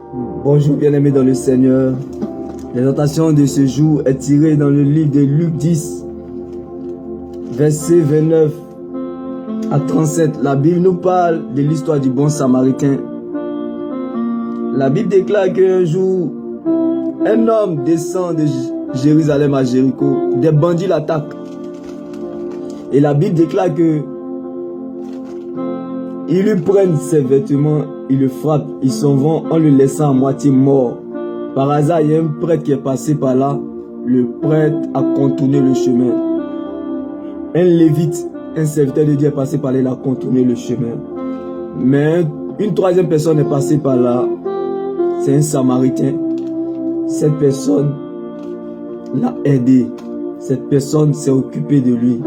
Bonjour bien-aimés dans le Seigneur. L'exhortation de ce jour est tirée dans le livre de Luc 10, versets 29 à 37. La Bible nous parle de l'histoire du bon Samaritain. La Bible déclare qu'un jour, un homme descend de Jérusalem à Jéricho. Des bandits l'attaquent. Et la Bible déclare que ils lui prennent ses vêtements, ils le frappent, ils s'en vont en le laissant à moitié mort. Par hasard, il y a un prêtre qui est passé par là. Le prêtre a contourné le chemin. Un lévite, un serviteur de Dieu est passé par là, il a contourné le chemin. Mais une troisième personne est passée par là. C'est un Samaritain. Cette personne l'a aidé. Cette personne s'est occupée de lui.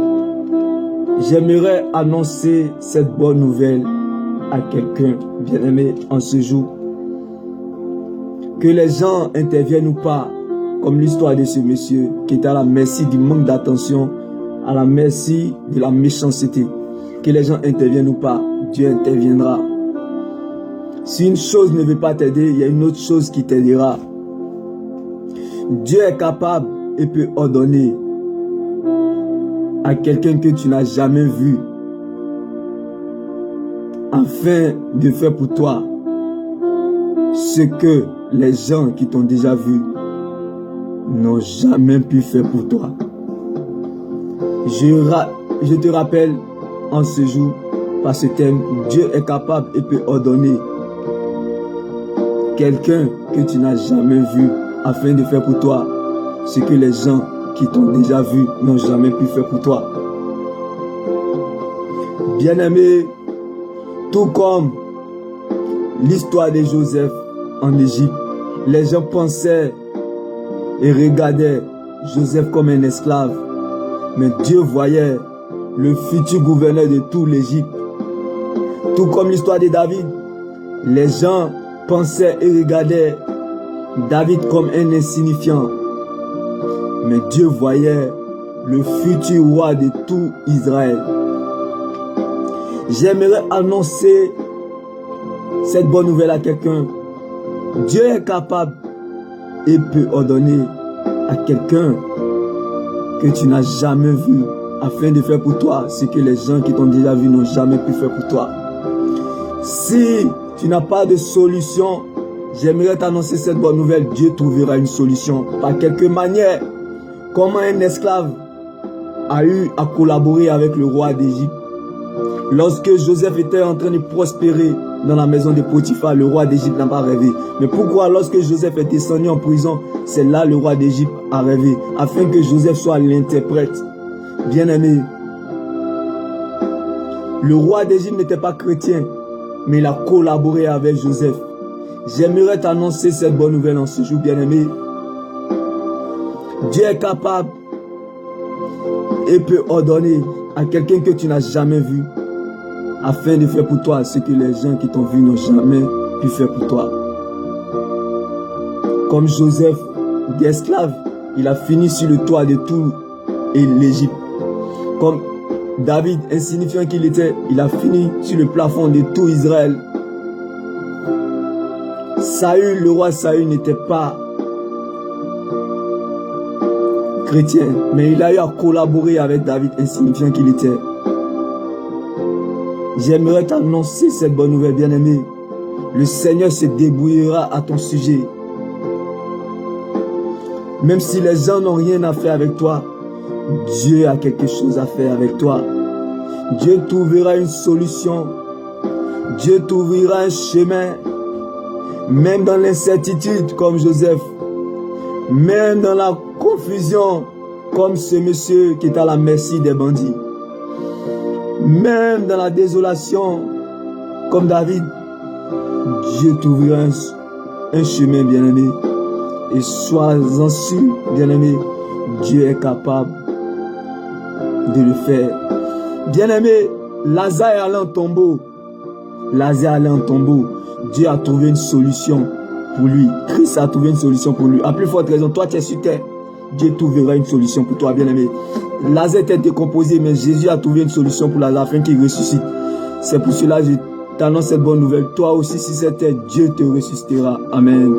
J'aimerais annoncer cette bonne nouvelle à quelqu'un, bien-aimé, en ce jour. Que les gens interviennent ou pas, comme l'histoire de ce monsieur qui est à la merci du manque d'attention, à la merci de la méchanceté. Que les gens interviennent ou pas, Dieu interviendra. Si une chose ne veut pas t'aider, il y a une autre chose qui t'aidera. Dieu est capable et peut ordonner à quelqu'un que tu n'as jamais vu, afin de faire pour toi ce que les gens qui t'ont déjà vu n'ont jamais pu faire pour toi. Je te rappelle en ce jour, par ce thème, Dieu est capable et peut ordonner quelqu'un que tu n'as jamais vu, afin de faire pour toi ce que les gens qui t'ont déjà vu n'ont jamais pu faire pour toi. Bien-aimé, tout comme l'histoire de Joseph en Égypte, les gens pensaient et regardaient Joseph comme un esclave, mais Dieu voyait le futur gouverneur de tout l'Égypte. Tout comme l'histoire de David, les gens pensaient et regardaient David comme un insignifiant, mais Dieu voyait le futur roi de tout Israël. J'aimerais annoncer cette bonne nouvelle à quelqu'un. Dieu est capable et peut ordonner à quelqu'un que tu n'as jamais vu, afin de faire pour toi ce que les gens qui t'ont déjà vu n'ont jamais pu faire pour toi. Si tu n'as pas de solution, j'aimerais t'annoncer cette bonne nouvelle. Dieu trouvera une solution par quelque manière. Comment un esclave a eu à collaborer avec le roi d'Égypte. Lorsque Joseph était en train de prospérer dans la maison de Potiphar, le roi d'Égypte n'a pas rêvé. Mais pourquoi lorsque Joseph est descendu en prison, c'est là le roi d'Égypte a rêvé, afin que Joseph soit l'interprète. Bien-aimé, le roi d'Égypte n'était pas chrétien, mais il a collaboré avec Joseph. J'aimerais t'annoncer cette bonne nouvelle en ce jour, bien-aimé. Dieu est capable et peut ordonner à quelqu'un que tu n'as jamais vu, afin de faire pour toi ce que les gens qui t'ont vu n'ont jamais pu faire pour toi. Comme Joseph, d'esclave, il a fini sur le toit de tout l'Égypte. Comme David, insignifiant qu'il était, il a fini sur le plafond de tout Israël. Saül, le roi Saül n'était pas chrétien, mais il a eu à collaborer avec David, insignifiant qu'il était. J'aimerais t'annoncer cette bonne nouvelle, bien-aimé. Le Seigneur se débrouillera à ton sujet. Même si les gens n'ont rien à faire avec toi, Dieu a quelque chose à faire avec toi. Dieu trouvera une solution. Dieu trouvera un chemin. Même dans l'incertitude, comme Joseph. Même dans la confusion, comme ce monsieur qui est à la merci des bandits. Même dans la désolation, comme David, Dieu trouvera un chemin, bien-aimé. Et sois-en sûr, bien-aimé, Dieu est capable de le faire. Bien-aimé, Lazare est allé en tombeau. Lazare est allé en tombeau. Dieu a trouvé une solution pour lui. Christ a trouvé une solution pour lui. À plus forte raison, toi tu es sur terre. Dieu trouvera une solution pour toi, bien-aimé. Lazare était décomposé, mais Jésus a trouvé une solution pour Lazare afin qu'il ressuscite. C'est pour cela que je t'annonce cette bonne nouvelle. Toi aussi, si c'était Dieu te ressuscitera. Amen.